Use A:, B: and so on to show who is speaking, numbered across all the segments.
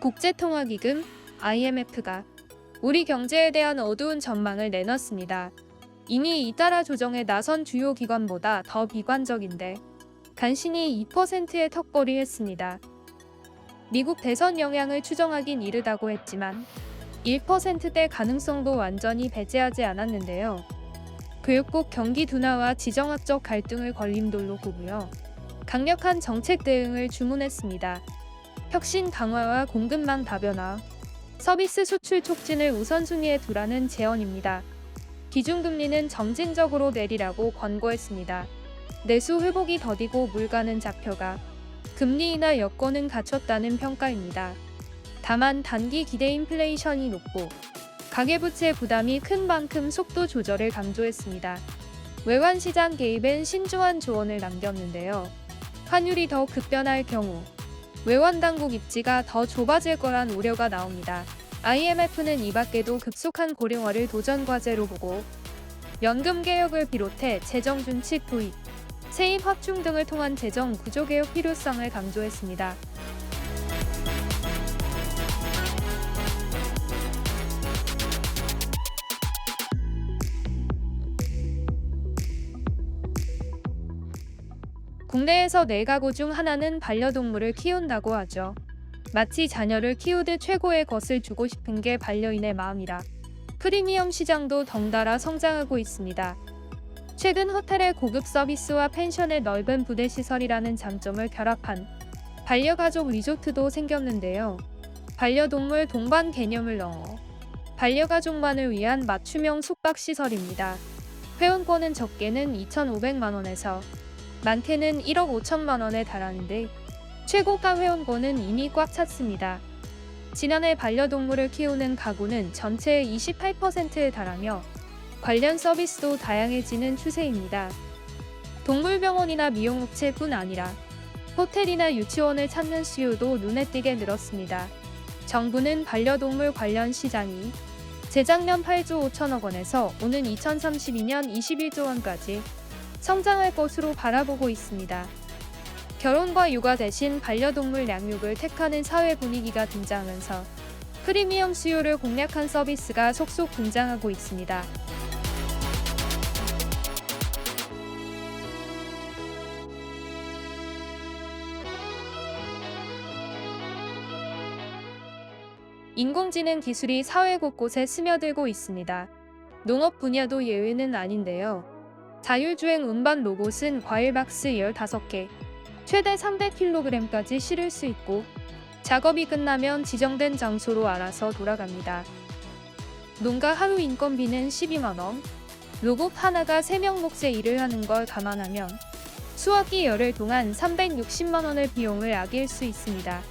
A: 국제통화기금 IMF가 우리 경제에 대한 어두운 전망을 내놨습니다. 이미 잇따라 조정에 나선 주요 기관보다 더 비관적인데 간신히 2%의 턱걸이 했습니다. 미국 대선 영향을 추정하긴 이르다고 했지만 1%대 가능성도 완전히 배제하지 않았는데요. 교육국 경기 둔화와 지정학적 갈등을 걸림돌로 보고요. 강력한 정책 대응을 주문했습니다. 혁신 강화와 공급망 다변화, 서비스 수출 촉진을 우선순위에 두라는 제언입니다. 기준금리는 점진적으로 내리라고 권고했습니다. 내수 회복이 더디고 물가는 잡혀가 금리 인하 여건은 갖췄다는 평가입니다. 다만 단기 기대 인플레이션이 높고 가계부채 부담이 큰 만큼 속도 조절을 강조했습니다. 외환시장 개입엔 신중한 조언을 남겼는데요. 환율이 더 급변할 경우 외환당국 입지가 더 좁아질 거란 우려가 나옵니다. IMF는 이 밖에도 급속한 고령화를 도전 과제로 보고 연금 개혁을 비롯해 재정 준칙 도입, 세입 확충 등을 통한 재정 구조 개혁 필요성을 강조했습니다. 국내에서 4가구 중 하나는 반려동물을 키운다고 하죠. 마치 자녀를 키우듯 최고의 것을 주고 싶은 게 반려인의 마음이라 프리미엄 시장도 덩달아 성장하고 있습니다. 최근 호텔의 고급 서비스와 펜션의 넓은 부대 시설이라는 장점을 결합한 반려가족 리조트도 생겼는데요. 반려동물 동반 개념을 넣어 반려가족만을 위한 맞춤형 숙박시설입니다. 회원권은 적게는 2,500만 원에서 많게는 1억 5천만 원에 달하는데 최고가 회원권은 이미 꽉 찼습니다. 지난해 반려동물을 키우는 가구는 전체의 28%에 달하며 관련 서비스도 다양해지는 추세입니다. 동물병원이나 미용업체뿐 아니라 호텔이나 유치원을 찾는 수요도 눈에 띄게 늘었습니다. 정부는 반려동물 관련 시장이 재작년 8조 5천억 원에서 오는 2032년 21조 원까지 성장할 것으로 바라보고 있습니다. 결혼과 육아 대신 반려동물 양육을 택하는 사회 분위기가 등장하면서 프리미엄 수요를 공략한 서비스가 속속 등장하고 있습니다. 인공지능 기술이 사회 곳곳에 스며들고 있습니다. 농업 분야도 예외는 아닌데요. 자율주행 운반 로봇은 과일 박스 15개, 최대 300kg까지 실을 수 있고 작업이 끝나면 지정된 장소로 알아서 돌아갑니다. 농가 하루 인건비는 12만 원, 로봇 하나가 3명 몫의 일을 하는 걸 감안하면 수확기 열흘 동안 360만 원의 비용을 아낄 수 있습니다.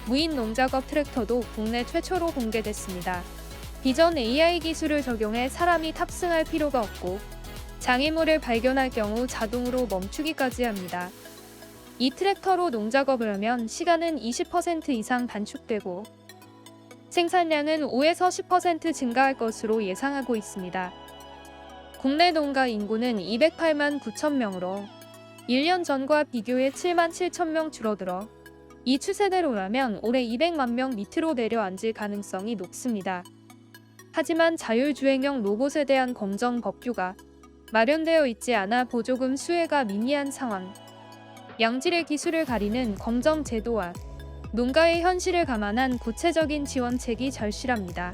A: 무인 농작업 트랙터도 국내 최초로 공개됐습니다. 비전 AI 기술을 적용해 사람이 탑승할 필요가 없고 장애물을 발견할 경우 자동으로 멈추기까지 합니다. 이 트랙터로 농작업을 하면 시간은 20% 이상 단축되고 생산량은 5에서 10% 증가할 것으로 예상하고 있습니다. 국내 농가 인구는 208만 9천 명으로 1년 전과 비교해 7만 7천 명 줄어들어 이 추세대로라면 올해 200만 명 밑으로 내려앉을 가능성이 높습니다. 하지만 자율주행형 로봇에 대한 검정 법규가 마련되어 있지 않아 보조금 수혜가 미미한 상황. 양질의 기술을 가리는 검정 제도와 농가의 현실을 감안한 구체적인 지원책이 절실합니다.